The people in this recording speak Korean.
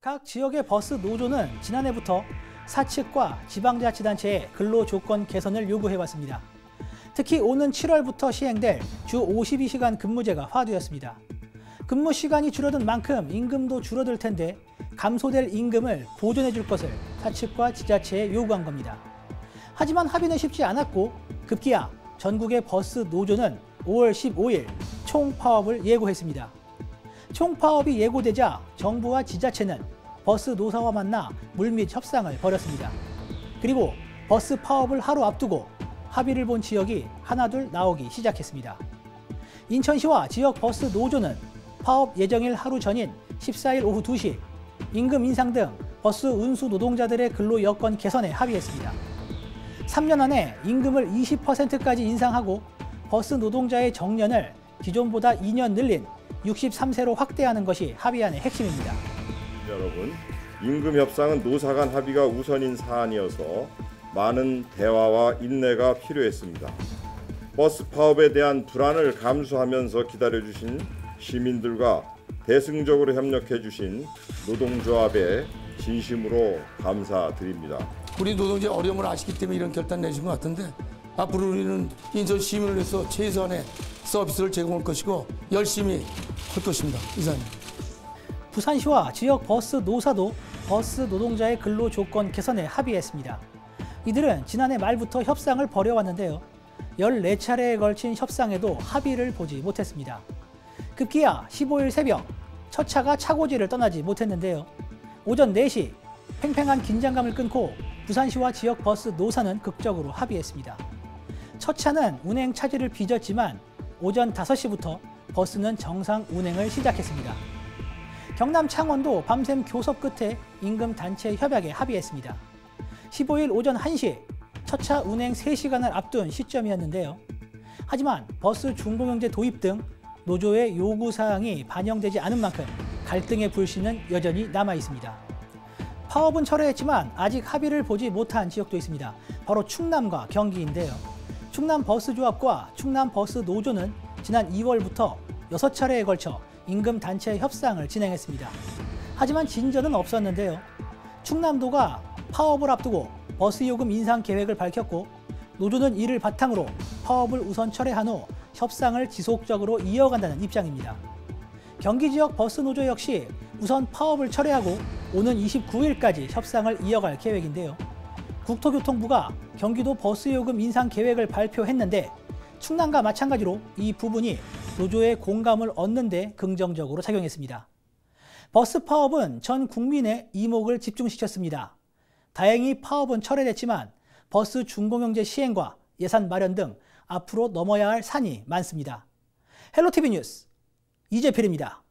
각 지역의 버스 노조는 지난해부터 사측과 지방자치단체에 근로조건 개선을 요구해왔습니다. 특히 오는 7월부터 시행될 주 52시간 근무제가 화두였습니다. 근무 시간이 줄어든 만큼 임금도 줄어들 텐데 감소될 임금을 보존해 줄 것을 사측과 지자체에 요구한 겁니다. 하지만 합의는 쉽지 않았고 급기야 전국의 버스 노조는 5월 15일 총파업을 예고했습니다. 총파업이 예고되자 정부와 지자체는 버스 노사와 만나 물밑 협상을 벌였습니다. 그리고 버스 파업을 하루 앞두고 합의를 본 지역이 하나둘 나오기 시작했습니다. 인천시와 지역 버스 노조는 파업 예정일 하루 전인 14일 오후 2시 임금 인상 등 버스 운수 노동자들의 근로 여건 개선에 합의했습니다. 3년 안에 임금을 20%까지 인상하고 버스 노동자의 정년을 기존보다 2년 늘린 63세로 확대하는 것이 합의안의 핵심입니다. 여러분, 임금 협상은 노사 간 합의가 우선인 사안이어서 많은 대화와 인내가 필요했습니다. 버스 파업에 대한 불안을 감수하면서 기다려주신 시민들과 대승적으로 협력해주신 노동조합에 진심으로 감사드립니다. 우리 노동자의 어려움을 아시기 때문에 이런 결단 내신 것 같은데 앞으로 우리는 인천 시민을 위해서 최선의 서비스를 제공할 것이고 열심히 할 것입니다. 이사님. 부산시와 지역 버스 노사도 버스 노동자의 근로 조건 개선에 합의했습니다. 이들은 지난해 말부터 협상을 벌여왔는데요. 14차례에 걸친 협상에도 합의를 보지 못했습니다. 급기야 15일 새벽 첫 차가 차고지를 떠나지 못했는데요. 오전 4시 팽팽한 긴장감을 끊고 부산시와 지역 버스 노사는 극적으로 합의했습니다. 첫 차는 운행 차질을 빚었지만 오전 5시부터 버스는 정상 운행을 시작했습니다. 경남 창원도 밤샘 교섭 끝에 임금 단체 협약에 합의했습니다. 15일 오전 1시 첫 차 운행 3시간을 앞둔 시점이었는데요. 하지만 버스 준공영제 도입 등 노조의 요구사항이 반영되지 않은 만큼 갈등의 불씨는 여전히 남아 있습니다. 파업은 철회했지만 아직 합의를 보지 못한 지역도 있습니다. 바로 충남과 경기인데요. 충남 버스조합과 충남 버스 노조는 지난 2월부터 6차례에 걸쳐 임금 단체 협상을 진행했습니다. 하지만 진전은 없었는데요. 충남도가 파업을 앞두고 버스 요금 인상 계획을 밝혔고 노조는 이를 바탕으로 파업을 우선 철회한 후 협상을 지속적으로 이어간다는 입장입니다. 경기 지역 버스 노조 역시 우선 파업을 철회하고 오는 29일까지 협상을 이어갈 계획인데요. 국토교통부가 경기도 버스 요금 인상 계획을 발표했는데 충남과 마찬가지로 이 부분이 노조의 공감을 얻는 데 긍정적으로 작용했습니다. 버스 파업은 전 국민의 이목을 집중시켰습니다. 다행히 파업은 철회됐지만 버스 준공영제 시행과 예산 마련 등 앞으로 넘어야 할 산이 많습니다. 헬로티비 뉴스 이재필입니다.